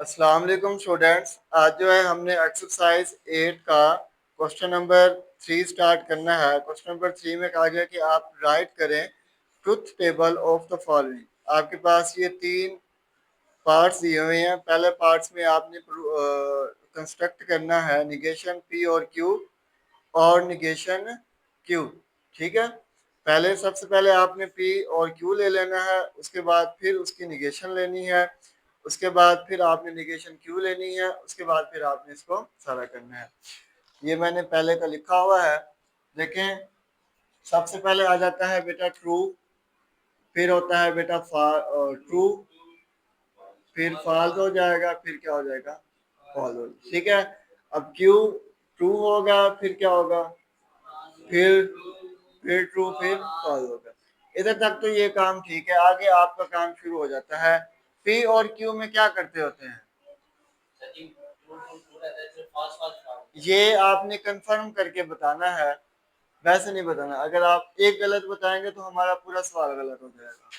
अस्सलाम वालेकुम स्टूडेंट्स। आज जो है हमने एक्सरसाइज 8 का क्वेश्चन नंबर 3 स्टार्ट करना है। क्वेश्चन नंबर 3 में कहा गया कि आप राइट करें truth table of the following. आपके पास ये तीन पार्ट्स दिए हुए हैं। पहले पार्ट्स में आपने कंस्ट्रक्ट करना है निगेशन पी और क्यू और निगेशन क्यू। ठीक है, पहले सबसे पहले आपने पी और क्यू ले लेना है, उसके बाद फिर उसकी निगेशन लेनी है, उसके बाद फिर आपने निगेशन क्यू लेनी है, उसके बाद फिर आपने इसको सारा करना है। ये मैंने पहले का लिखा हुआ है, देखें। सबसे पहले आ जाता है बेटा ट्रू, फिर होता है बेटा ट्रू, फिर फॉल्स हो जाएगा, फिर क्या हो जाएगा, फॉल्स। ठीक है, अब क्यू ट्रू होगा, फिर क्या होगा, फिर ट्रू, फिर फॉल्स होगा। इधर तक तो ये काम ठीक है। आगे आपका काम शुरू हो जाता है। पी और क्यू में क्या करते होते हैं, ये आपने कंफर्म करके बताना है, वैसे नहीं बताना। अगर आप एक गलत बताएंगे तो हमारा पूरा सवाल गलत हो जाएगा।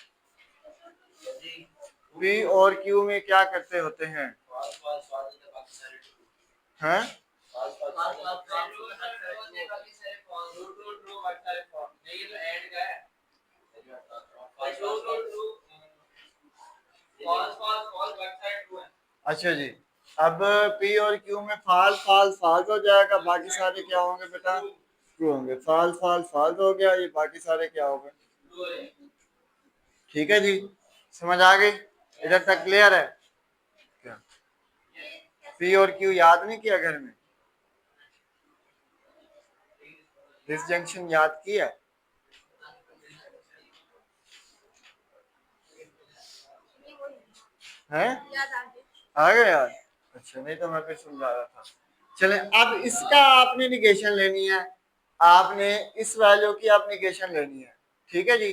पी और क्यू में क्या करते होते हैं, हैं? अच्छा जी, अब पी और क्यू में फॉल्स फॉल्स फॉल्स हो जाएगा, बाकी सारे क्या होंगे बेटा, ट्रू होंगे। फॉल्स फॉल्स फॉल्स हो गया, ये बाकी सारे क्या हो गए। ठीक है जी, समझ आ गई? इधर तक क्लियर है क्या? पी और क्यू याद नहीं किया घर में? डिसजंक्शन याद किया है? आ गया याद? अच्छा, नहीं तो मैं फिर समझा रहा था। चले, अब इसका आपने निगेशन लेनी है। आपने इस वैल्यू की आप निगेशन लेनी है। ठीक है जी,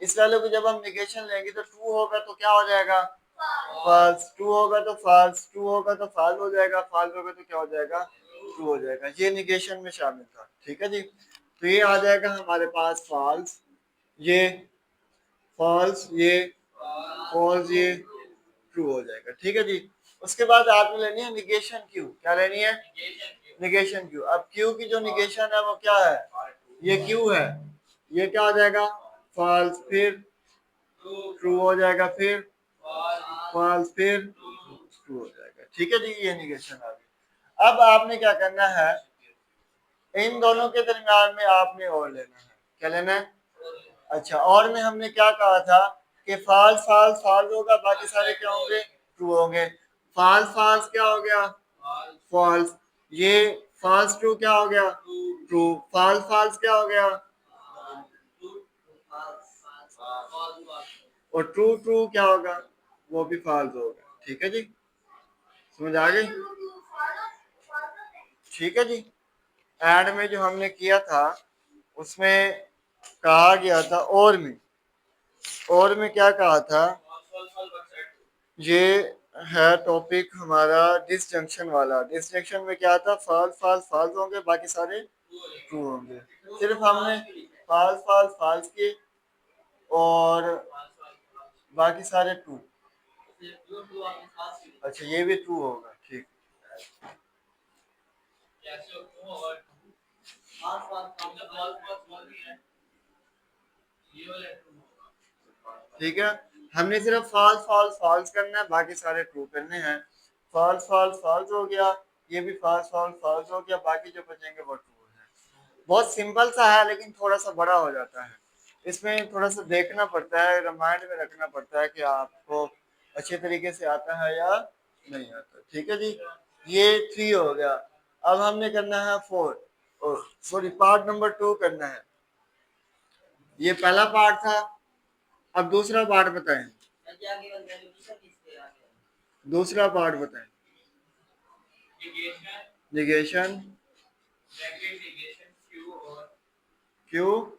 इस वैल्यू की जब हम निगेशन लेंगे तो ट्रू होगा तो क्या हो जाएगा, फॉल्स। ट्रू होगा तो फॉल्स, ट्रू होगा तो फॉल्स हो जाएगा, फॉल्स होगा तो क्या हो जाएगा, ट्रू हो जाएगा। ये निगेशन में शामिल था। ठीक है जी, तो ये आ जाएगा हमारे पास फॉल्स, ये फॉल्स, ये फॉल्स, ये ट्रू हो जाएगा। ठीक है जी, उसके बाद आपने लेनी है निगेशन क्यू। क्या लेनी है, निगेशन क्यू। अब क्यू की जो निगेशन है वो क्या है, ये क्यू है, ये क्या हो जाएगा, फॉल्स, फिर ट्रू हो जाएगा, फिर फॉल्स, फिर ट्रू हो जाएगा। ठीक है जी, ये निगेशन आ गई। अब आपने क्या करना है, इन दोनों के दरमियान में आपने और लेना है। क्या लेना है, अच्छा, और में हमने क्या कहा था कि फॉल्स फॉल्स फॉल्स होगा, बाकी सारे क्या होंगे, ट्रू होंगे। फॉल्स फॉल्स क्या हो गया, फॉल्स। ये फॉल्स ट्रू क्या हो गया, ट्रू। फॉल्स फॉल्स क्या हो गया, और ट्रू ट्रू क्या होगा, वो भी फॉल्स होगा। ठीक है जी, समझ आ गई? ठीक है जी, एंड में जो हमने किया था उसमें कहा गया था, और में क्या कहा था, ये है टॉपिक हमारा डिसजंक्शन वाला। डिसजंक्शन में क्या था, फॉल्स फॉल्स फॉल्स होंगे, बाकी सारे ट्रू होंगे। सिर्फ हमने फॉल्स फॉल्स फॉल्स किए और बाकी सारे ट्रू। अच्छा, ये भी ट्रू होगा, ठीक। ठीक है, हमने सिर्फ फॉल्स फॉल्स फॉल्स करना है, बाकी सारे ट्रू करने हैं। फॉल्स फॉल्स फॉल्स हो गया, ये भी फॉल्स फॉल्स फॉल्स हो गया, बाकी जो बचेंगे वो ट्रू है। बहुत सिंपल सा है, लेकिन थोड़ा सा बड़ा हो जाता है। इसमें थोड़ा सा देखना पड़ता है, रिमाइंड में रखना पड़ता है कि आपको अच्छे तरीके से आता है या नहीं आता। ठीक है जी, ये 3 हो गया। अब हमने करना है 4, सॉरी पार्ट नंबर 2 करना है। ये पहला पार्ट था, अब दूसरा पार्ट बताएं। दूसरा पार्ट बताएं, निगेशन क्यू,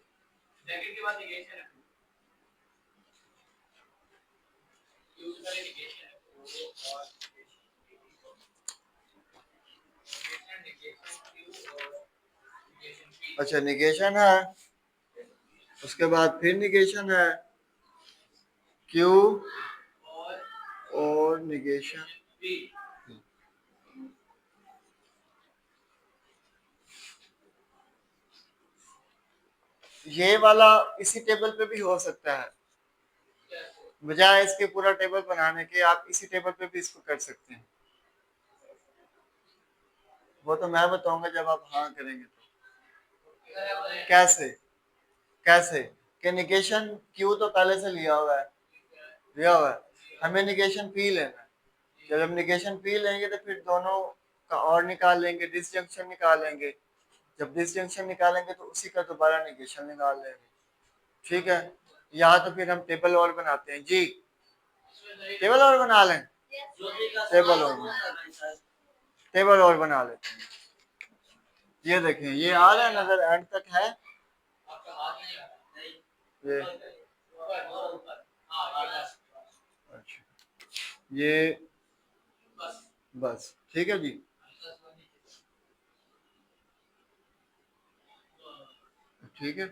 अच्छा निगेशन है, उसके बाद फिर निगेशन है, क्यू और निगेशन ये वाला इसी टेबल पे भी हो सकता है, बजाय इसके पूरा टेबल बनाने के आप इसी टेबल पे भी इसको कर सकते हैं। वो तो मैं बताऊंगा जब आप हाँ करेंगे तो। कैसे कैसे कि निगेशन क्यू तो पहले से लिया हुआ है, हमें निगेशन पी लेना है। जब हम निगेशन पी लेंगे तो फिर दोनों का और निकाल लेंगे, डिसजंक्शन निकालेंगे। जब डिसजंक्शन निकालेंगे तो उसी का दोबारा निगेशन निकाल लेंगे। ठीक है, या तो फिर हम टेबल और बनाते हैं जी, टेबल और बना लें, टेबल और बना लेते हैं। ये देखें, ये आ रहा है नजर, एंड तक है ये। अच्छा, ये बस ठीक है जी। ठीक है,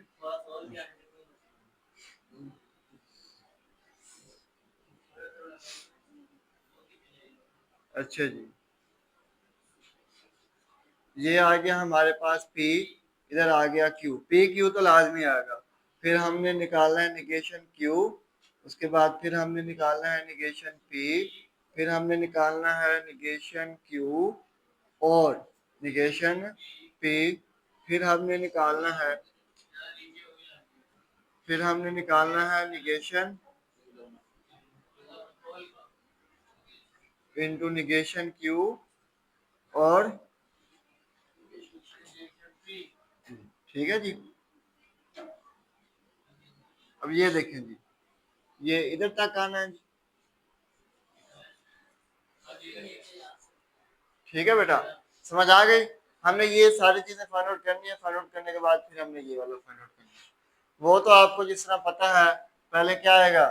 अच्छा जी। ये आ गया हमारे पास P, इधर आ गया Q। P Q तो लाजमी आएगा। फिर हमने निकालना है निगेशन Q, उसके बाद फिर हमने निकालना है निगेशन P, फिर हमने निकालना है निगेशन Q और निगेशन P, फिर हमने निकालना है निगेशन इनटू निगेशन Q और ठीक है जी। अब ये देखें जी, ये इधर तक आना है जी। ठीक है बेटा, समझ आ गई। हमने ये सारी चीजें फाइंड आउट करनी है, फाइंड आउट करने के बाद फिर हमने ये वाला फाइंड आउट करना है। वो तो आपको जिस तरह पता है, पहले क्या आएगा,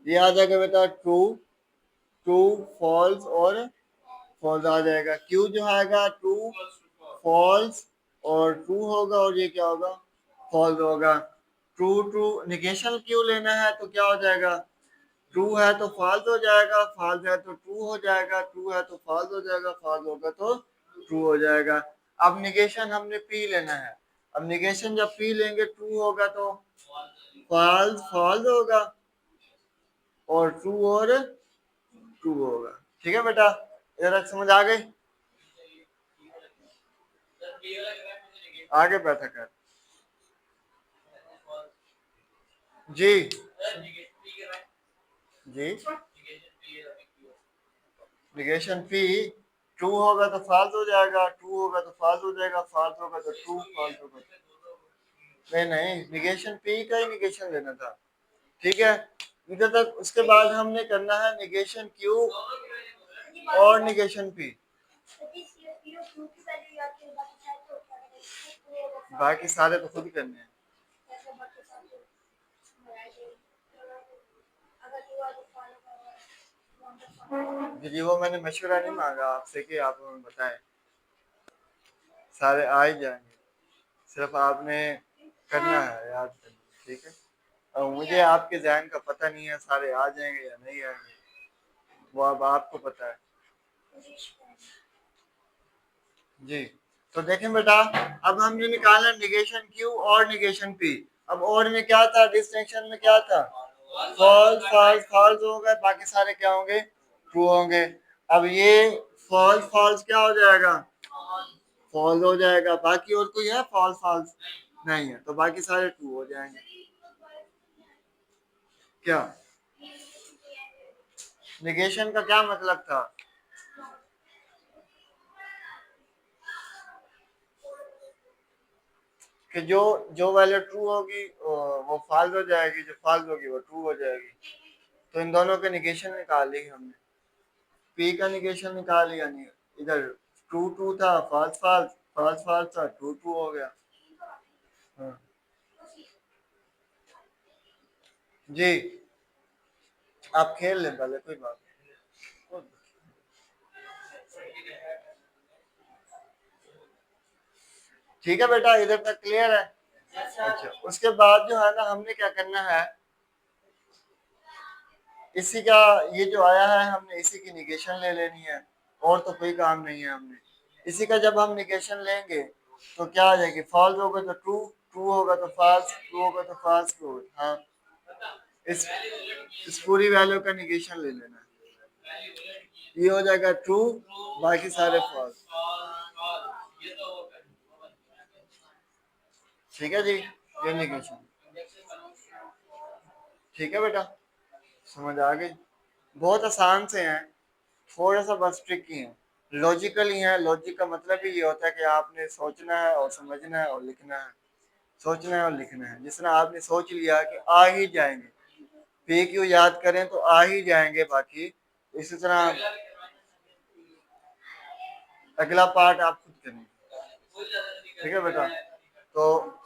ये आ जाएगा बेटा ट्रू, ट्रू फॉल्स और फॉल्स आ जाएगा। क्यू जो आएगा ट्रू फॉल्स और ट्रू होगा, और ये क्या होगा, फॉल्स होगा। ट्रू ट्रू निगेशन क्यू लेना है तो क्या हो जाएगा, ट्रू है तो फॉल्स हो जाएगा, फॉल्स है तो ट्रू हो जाएगा, ट्रू है तो फॉल्स हो जाएगा, फॉल्स होगा तो ट्रू हो जाएगा। अब निगेशन हमने पी लेना है। अब निगेशन जब पी लेंगे, ट्रू होगा तो फॉल्स फॉल्स होगा और ट्रू होगा। ठीक है बेटा, इधर तक समझ आ गई। आगे बैठा कर जी जी। निगेशन पी ट्रू होगा तो फॉल्स हो जाएगा, ट्रू होगा तो फॉल्स हो जाएगा, फॉल्स होगा तो ट्रू, फॉल्स होगा नहीं नहीं, निगेशन पी का ही निगेशन लेना था। ठीक है, इधर तक। उसके बाद हमने करना है निगेशन क्यू और निगेशन पी। बाकी सारे तो खुद करने हैं जी। वो मैंने मशवरा नहीं मांगा आपसे कि आप हमें बताएं, सारे आ ही जाएंगे, सिर्फ आपने करना है, याद करना। ठीक है, और मुझे आपके जहन का पता नहीं है सारे आ जाएंगे या नहीं आएंगे, वो अब आपको पता है जी। तो देखें बेटा, अब हमने निकाला निगेशन क्यू और निगेशन पी। अब और में क्या था, डिस्टिंक्शन में क्या था, फॉल्स फॉल्स फॉल्स हो गए, बाकी सारे क्या होंगे, ट्रू होंगे। अब ये फॉल्स फॉल्स क्या हो जाएगा, फॉल्स हो जाएगा। बाकी और कोई है फॉल्स फॉल्स, नहीं है, तो बाकी सारे ट्रू हो जाएंगे। क्या निगेशन का क्या मतलब था, कि जो जो वैल्यू ट्रू होगी वो फॉल्स हो जाएगी, जो फॉल्स होगी वो ट्रू हो जाएगी। तो इन दोनों के निगेशन निकाल ली हमने। पी का निगेशन निकाल लिया, नहीं इधर ट्रू ट्रू था, फॉल्स फॉल्स, फॉल्स फॉल्स था, ट्रू ट्रू हो गया। हाँ जी, आप खेल लें पहले, कोई बात नहीं। ठीक है बेटा, इधर तक क्लियर है? अच्छा, उसके बाद जो है ना हमने क्या करना है, इसी का ये जो आया है हमने इसी की निगेशन ले लेनी है, और तो कोई काम नहीं है। हमने इसी का जब हम निगेशन लेंगे तो क्या आ जाएगी, फॉल्स होगा तो ट्रू, ट्रू होगा तो फॉल्स, ट्रू होगा तो फॉल्स, ट्रू। हाँ, इस पूरी वैल्यू का निगेशन ले लेना है, ये हो जाएगा ट्रू, बाकी सारे फॉल्स। ठीक है जी, ये निगेशन। ठीक है बेटा, समझ आ गई? बहुत आसान से हैं, थोड़ा सा बस ट्रिकी है, लॉजिकल ही है। लॉजिक का मतलब ही ये होता है कि आपने सोचना है और समझना है और लिखना है, सोचना है और लिखना है। जिस तरह आपने सोच लिया कि आ ही जाएंगे, पी क्यू याद करें तो आ ही जाएंगे बाकी, इसी तरह अगला पार्ट आप खुद करेंगे। ठीक है बेटा, तो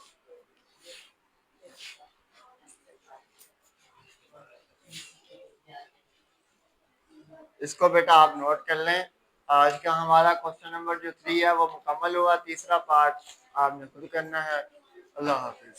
इसको बेटा आप नोट कर लें। आज का हमारा क्वेश्चन नंबर जो 3 है वो मुकम्मल हुआ, तीसरा पार्ट आपने खुद करना है। अल्लाह हाफिज।